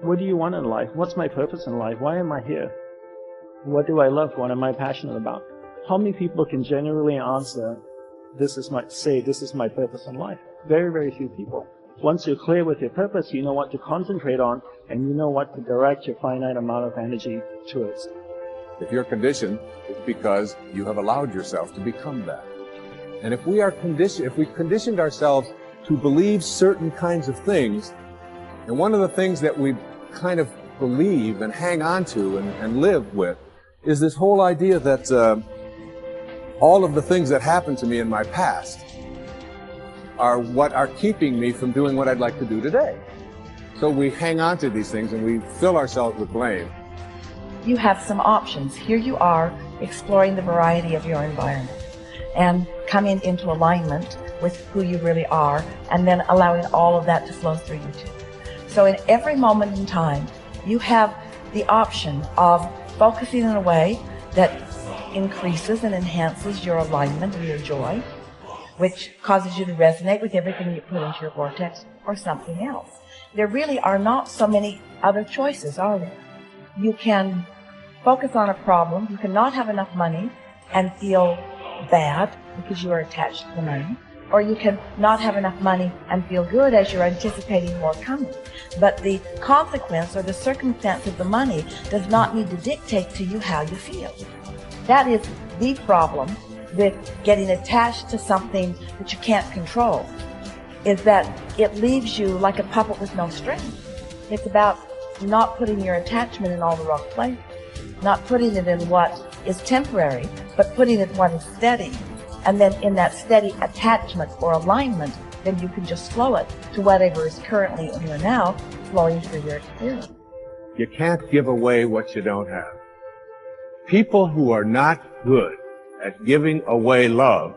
What do you want in life? What's my purpose in life? Why am I here? What do I love? What am I passionate about? How many people can genuinely answer, this is my purpose in life? Very, very few people. Once you're clear with your purpose, you know what to concentrate on, and you know what to direct your finite amount of energy towards. If you're conditioned, it's because you have allowed yourself to become that. And if we conditioned ourselves to believe certain kinds of things, and one of the things that we kind of believe and hang on to and live with is this whole idea that all of the things that happened to me in my past are what are keeping me from doing what I'd like to do today. So we hang on to these things and we fill ourselves with blame. You have some options. Here you are exploring the variety of your environment and coming into alignment with who you really are, and then allowing all of that to flow through you too. So in every moment in time, you have the option of focusing in a way that increases and enhances your alignment and your joy, which causes you to resonate with everything you put into your vortex, or something else. There really are not so many other choices, are there? You can focus on a problem. You cannot have enough money and feel bad because you are attached to the money. Or you can not have enough money and feel good as you're anticipating more coming. But the consequence or the circumstance of the money does not need to dictate to you how you feel. That is the problem with getting attached to something that you can't control, is that it leaves you like a puppet with no strings. It's about not putting your attachment in all the wrong places, not putting it in what is temporary, but putting it in what is steady. And then in that steady attachment or alignment, then you can just flow it to whatever is currently in your now, flowing through your experience. You can't give away what you don't have. People who are not good at giving away love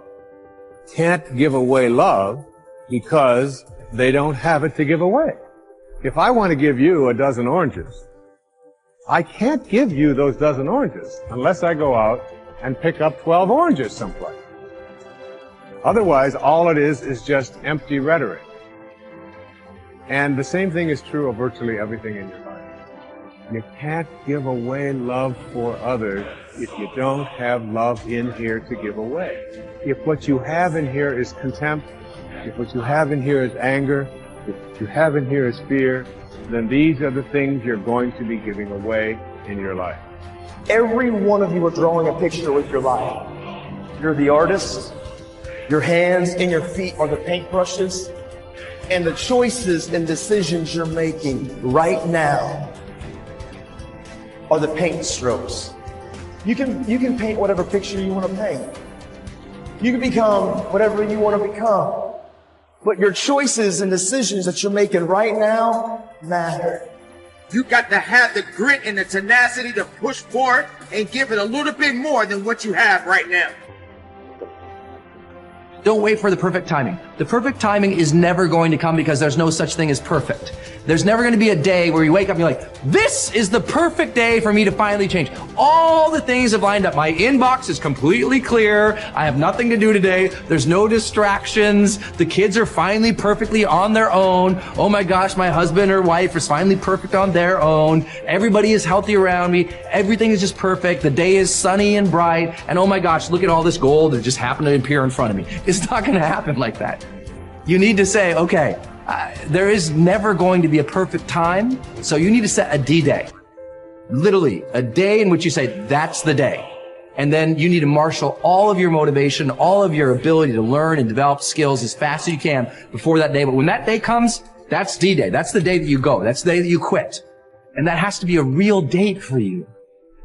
can't give away love because they don't have it to give away. If I want to give you a dozen oranges, I can't give you those dozen oranges unless I go out and pick up 12 oranges someplace. Otherwise, all it is just empty rhetoric. And the same thing is true of virtually everything in your life. You can't give away love for others if you don't have love in here to give away. If what you have in here is contempt, if what you have in here is anger, if what you have in here is fear, then these are the things you're going to be giving away in your life. Every one of you are drawing a picture with your life. You're the artist. Your hands and your feet are the paintbrushes. And the choices and decisions you're making right now are the paint strokes. You can paint whatever picture you want to paint. You can become whatever you want to become. But your choices and decisions that you're making right now matter. You got to have the grit and the tenacity to push forward and give it a little bit more than what you have right now. Don't wait for the perfect timing. The perfect timing is never going to come because there's no such thing as perfect. There's never going to be a day where you wake up and you're like, this is the perfect day for me to finally change. All the things have lined up. My inbox is completely clear. I have nothing to do today. There's no distractions. The kids are finally perfectly on their own. Oh my gosh, my husband or wife is finally perfect on their own. Everybody is healthy around me. Everything is just perfect. The day is sunny and bright. And oh my gosh, look at all this gold that just happened to appear in front of me. It's not going to happen like that. You need to say, okay, there is never going to be a perfect time, so you need to set a D-Day. Literally, a day in which you say, that's the day. And then you need to marshal all of your motivation, all of your ability to learn and develop skills as fast as you can before that day. But when that day comes, that's D-Day. That's the day that you go. That's the day that you quit. And that has to be a real date for you.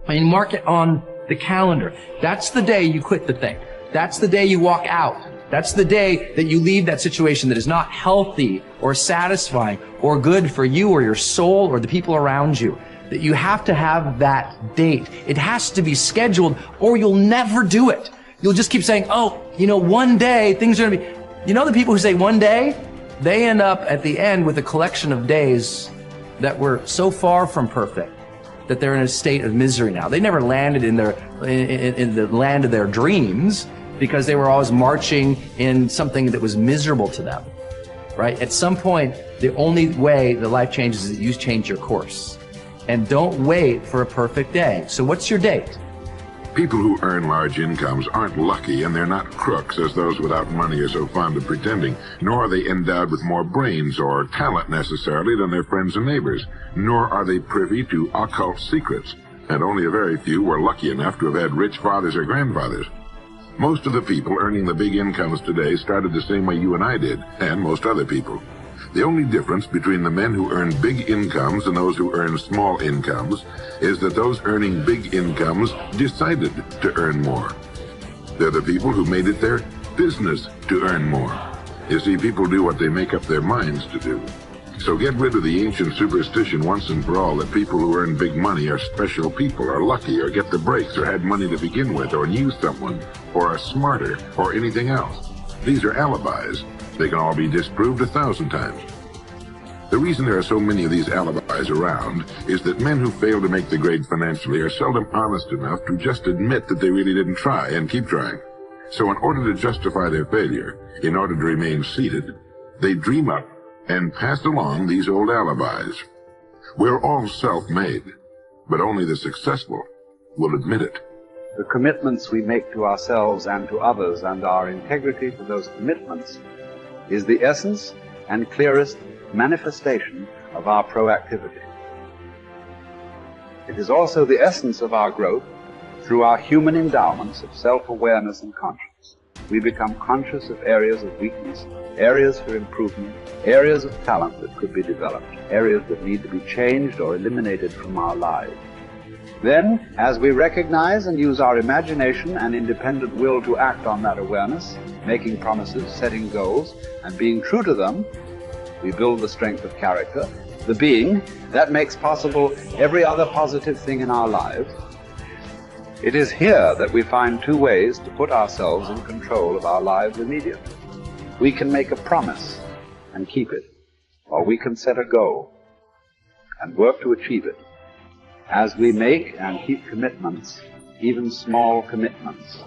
I mean, mark it on the calendar. That's the day you quit the thing. That's the day you walk out. That's the day that you leave that situation that is not healthy or satisfying or good for you or your soul or the people around you. That you have to have that date. It has to be scheduled or you'll never do it. You'll just keep saying, oh, one day things are going to be... The people who say one day, they end up at the end with a collection of days that were so far from perfect that they're in a state of misery now. They never landed in the land of their dreams, because they were always marching in something that was miserable to them. right? At some point, the only way that life changes is that you change your course. And don't wait for a perfect day. So what's your date? People who earn large incomes aren't lucky, and they're not crooks as those without money are so fond of pretending, nor are they endowed with more brains or talent necessarily than their friends and neighbors, nor are they privy to occult secrets, and only a very few were lucky enough to have had rich fathers or grandfathers. Most of the people earning the big incomes today started the same way you and I did, and most other people. The only difference between the men who earn big incomes and those who earn small incomes is that those earning big incomes decided to earn more. They're the people who made it their business to earn more. You see, people do what they make up their minds to do. So get rid of the ancient superstition once and for all that people who earn big money are special people, are lucky, or get the breaks, or had money to begin with, or knew someone, or are smarter, or anything else. These are alibis. They can all be disproved 1,000 times. The reason there are so many of these alibis around is that men who fail to make the grade financially are seldom honest enough to just admit that they really didn't try and keep trying. So in order to justify their failure, in order to remain seated, they dream up and pass along these old alibis. We're all self-made, but only the successful will admit it. The commitments we make to ourselves and to others, and our integrity to those commitments, is the essence and clearest manifestation of our proactivity. It is also the essence of our growth through our human endowments of self-awareness and conscience. We become conscious of areas of weakness, areas for improvement, areas of talent that could be developed, areas that need to be changed or eliminated from our lives. Then, as we recognize and use our imagination and independent will to act on that awareness, making promises, setting goals, and being true to them, we build the strength of character, the being that makes possible every other positive thing in our lives. It is here that we find two ways to put ourselves in control of our lives immediately. We can make a promise and keep it, or we can set a goal and work to achieve it. As we make and keep commitments, even small commitments,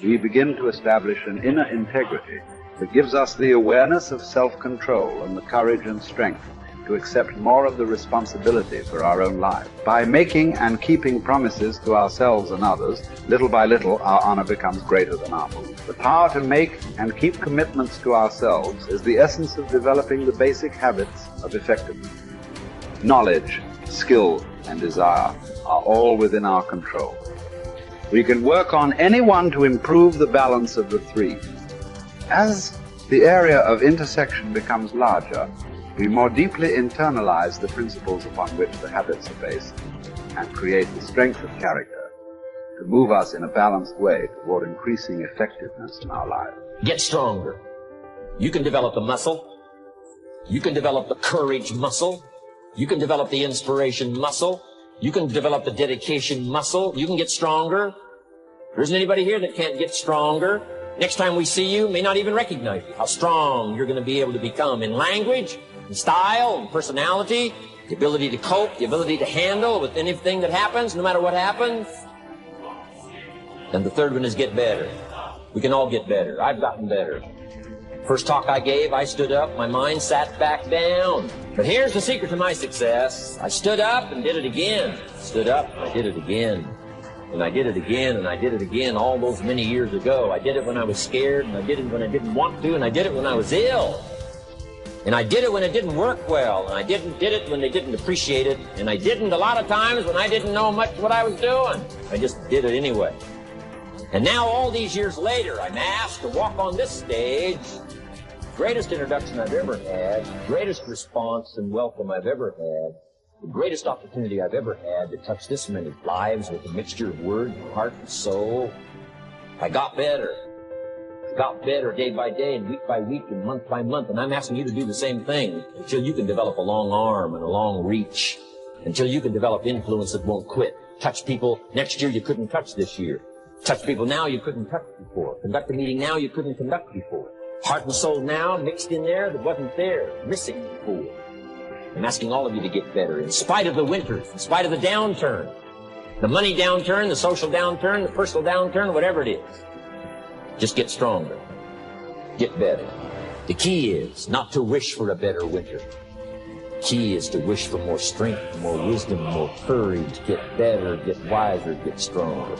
we begin to establish an inner integrity that gives us the awareness of self-control and the courage and strength to accept more of the responsibility for our own lives. By making and keeping promises to ourselves and others, little by little our honor becomes greater than our mood. The power to make and keep commitments to ourselves is the essence of developing the basic habits of effectiveness. Knowledge, skill, and desire are all within our control. We can work on any one to improve the balance of the three. As the area of intersection becomes larger, we more deeply internalize the principles upon which the habits are based and create the strength of character to move us in a balanced way toward increasing effectiveness in our lives. Get stronger. You can develop the muscle. You can develop the courage muscle. You can develop the inspiration muscle. You can develop the dedication muscle. You can get stronger. There isn't anybody here that can't get stronger. Next time we see you, may not even recognize you. How strong you're going to be able to become in language, in style, in personality, the ability to cope, the ability to handle with anything that happens, no matter what happens. And the third one is get better. We can all get better. I've gotten better. First talk I gave, I stood up, my mind sat back down. But here's the secret to my success. I stood up and did it again. Stood up and I did it again. And I did it again, and I did it again all those many years ago. I did it when I was scared, and I did it when I didn't want to, and I did it when I was ill. And I did it when it didn't work well, and I did it when they didn't appreciate it, and I didn't a lot of times when I didn't know much what I was doing. I just did it anyway. And now all these years later, I'm asked to walk on this stage. Greatest introduction I've ever had, greatest response and welcome I've ever had, the greatest opportunity I've ever had to touch this many lives with a mixture of word, heart, and soul. I got better. I got better day by day and week by week and month by month. And I'm asking you to do the same thing until you can develop a long arm and a long reach. Until you can develop influence that won't quit. Touch people next year you couldn't touch this year. Touch people now you couldn't touch before. Conduct a meeting now you couldn't conduct before. Heart and soul now mixed in there that wasn't there, missing before. I'm asking all of you to get better, in spite of the winters, in spite of the downturn. The money downturn, the social downturn, the personal downturn, whatever it is. Just get stronger. Get better. The key is not to wish for a better winter. Key is to wish for more strength, more wisdom, more courage, get better, get wiser, get stronger.